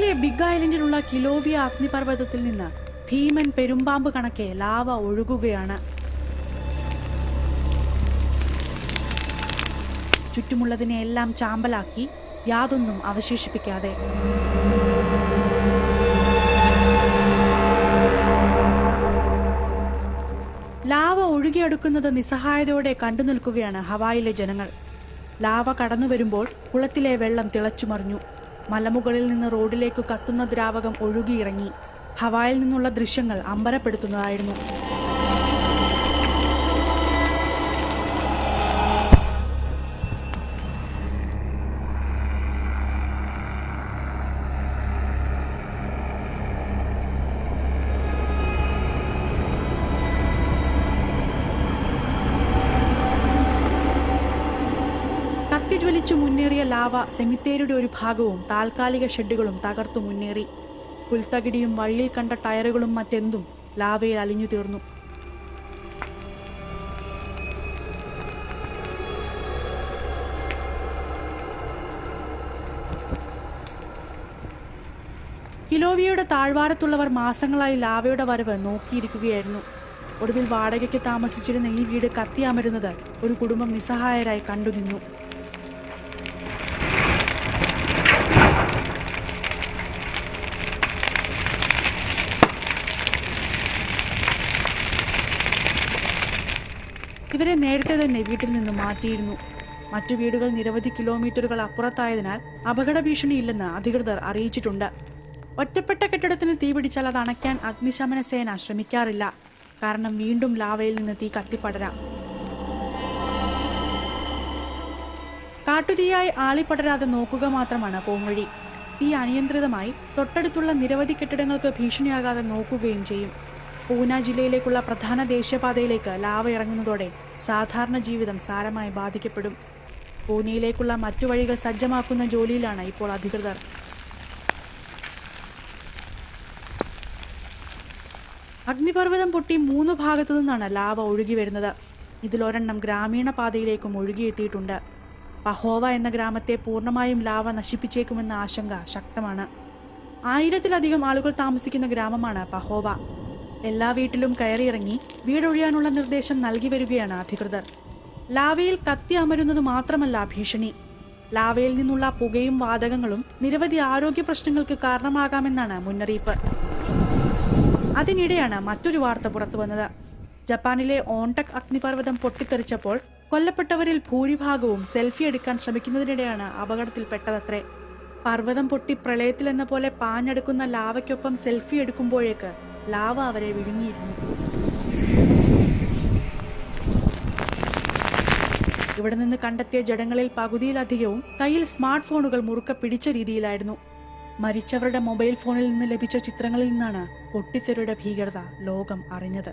ജപ്പാനിലെ ബിഗ് ഐലൻഡിലുള്ള കിലോവിയ അഗ്നിപർവ്വതത്തിൽ നിന്ന് ഭീമൻ പെരുമ്പാമ്പ് കണക്കെ ലാവ ഒഴുകുകയാണ്. ചുറ്റുമുള്ളതിനെയെല്ലാം ചാമ്പലാക്കി, യാതൊന്നും അവശേഷിപ്പിക്കാതെ. ലാവ ഒഴുകിയെടുക്കുന്നത് നിസ്സഹായതയോടെ കണ്ടു നിൽക്കുകയാണ് ഹവായിലെ ജനങ്ങൾ. ലാവ കടന്നു വരുമ്പോൾ കുളത്തിലെ വെള്ളം തിളച്ചുമറിഞ്ഞു. മലമുകളിൽ നിന്ന് റോഡിലേക്ക് കത്തുന്ന ദ്രാവകം ഒഴുകിയിറങ്ങി. ഹവായിൽ നിന്നുള്ള ദൃശ്യങ്ങൾ അമ്പരപ്പെടുത്തുന്നതായിരുന്നു. കത്തിജ്വലിച്ചു മുന്നേറിയ ലാവ സെമിത്തേരിയുടെ ഒരു ഭാഗവും താൽക്കാലിക ഷെഡുകളും തകർത്തു മുന്നേറി. പുൽത്തകിടിയും വഴിയിൽ കണ്ട ടയറുകളും മറ്റെന്തും ലാവയിൽ അലിഞ്ഞു തീർന്നു. കിലോവിയയുടെ താഴ്വാരത്തുള്ളവർ മാസങ്ങളായി ലാവയുടെ വരവ് നോക്കിയിരിക്കുകയായിരുന്നു. ഒടുവിൽ വാടകയ്ക്ക് താമസിച്ചിരുന്ന ഈ വീട് കത്തിയമരുന്നത് ഒരു കുടുംബം നിസ്സഹായരായി കണ്ടുനിന്നു. ഇവരെ നേരത്തെ തന്നെ വീട്ടിൽ നിന്ന് മാറ്റിയിരുന്നു. മറ്റു വീടുകൾ നിരവധി കിലോമീറ്ററുകൾ അപ്പുറത്തായതിനാൽ അപകട ഭീഷണിയില്ലെന്ന് അധികൃതർ അറിയിച്ചിട്ടുണ്ട്. ഒറ്റപ്പെട്ട കെട്ടിടത്തിന് തീപിടിച്ചാൽ അത് അണയ്ക്കാൻ അഗ്നിശമന സേന ശ്രമിക്കാറില്ല. കാരണം വീണ്ടും ലാവയിൽ നിന്ന് തീ കത്തിപ്പടരാം. കാട്ടുതീയായി ആളിപ്പടരാതെ നോക്കുക മാത്രമാണ് പോംവഴി. തീ അനിയന്ത്രിതമായി തൊട്ടടുത്തുള്ള നിരവധി കെട്ടിടങ്ങൾക്ക് ഭീഷണിയാകാതെ നോക്കുകയും ചെയ്യും. പൂന ജില്ലയിലേക്കുള്ള പ്രധാന ദേശീയപാതയിലേക്ക് ലാവ ഇറങ്ങുന്നതോടെ സാധാരണ ജീവിതം സാരമായി ബാധിക്കപ്പെടും. പൂനെയിലേക്കുള്ള മറ്റു വഴികൾ സജ്ജമാക്കുന്ന ജോലിയിലാണ് ഇപ്പോൾ അധികൃതർ. അഗ്നിപർവ്വതം പൊട്ടി 3 ഭാഗത്തു നിന്നാണ് ലാവ ഒഴുകി വരുന്നത്. ഇതിലൊരെണ്ണം ഗ്രാമീണ പാതയിലേക്കും ഒഴുകിയെത്തിയിട്ടുണ്ട്. പഹോവ എന്ന ഗ്രാമത്തെ പൂർണ്ണമായും ലാവ നശിപ്പിച്ചേക്കുമെന്ന ആശങ്ക ശക്തമാണ്. 1000-ലധികം ആളുകൾ താമസിക്കുന്ന ഗ്രാമമാണ് പഹോവ. എല്ലാ വീട്ടിലും കയറിയിറങ്ങി വീടൊഴിയാനുള്ള നിർദ്ദേശം നൽകി വരികയാണ് അധികൃതർ. ലാവയിൽ കത്തി അമരുന്നത് മാത്രമല്ല ഭീഷണി. ലാവയിൽ നിന്നുള്ള പുകയും വാതകങ്ങളും നിരവധി ആരോഗ്യ പ്രശ്നങ്ങൾക്ക് കാരണമാകാമെന്നാണ് മുന്നറിയിപ്പ്. അതിനിടെയാണ് മറ്റൊരു വാർത്ത പുറത്തുവന്നത്. ജപ്പാനിലെ ഓൺടക് അഗ്നിപർവ്വതം പൊട്ടിത്തെറിച്ചപ്പോൾ കൊല്ലപ്പെട്ടവരിൽ ഭൂരിഭാഗവും സെൽഫി എടുക്കാൻ ശ്രമിക്കുന്നതിനിടെയാണ് അപകടത്തിൽപ്പെട്ടതത്രേ. പർവ്വതം പൊട്ടി പ്രളയത്തിലെന്ന പോലെ പാഞ്ഞെടുക്കുന്ന ലാവയ്ക്കൊപ്പം സെൽഫി എടുക്കുമ്പോഴേക്ക് ലാവ അവരെ വിഴുങ്ങിയിരുന്നു. ഇവിടെ നിന്ന് കണ്ടെത്തിയ ജഡങ്ങളിൽ പകുതിയിലധികവും കയ്യിൽ സ്മാർട്ട് ഫോണുകൾ മുറുക്ക പിടിച്ച രീതിയിലായിരുന്നു. മരിച്ചവരുടെ മൊബൈൽ ഫോണിൽ നിന്ന് ലഭിച്ച ചിത്രങ്ങളിൽ നിന്നാണ് പൊട്ടിത്തെറിയുടെ ഭീകരത ലോകം അറിഞ്ഞത്.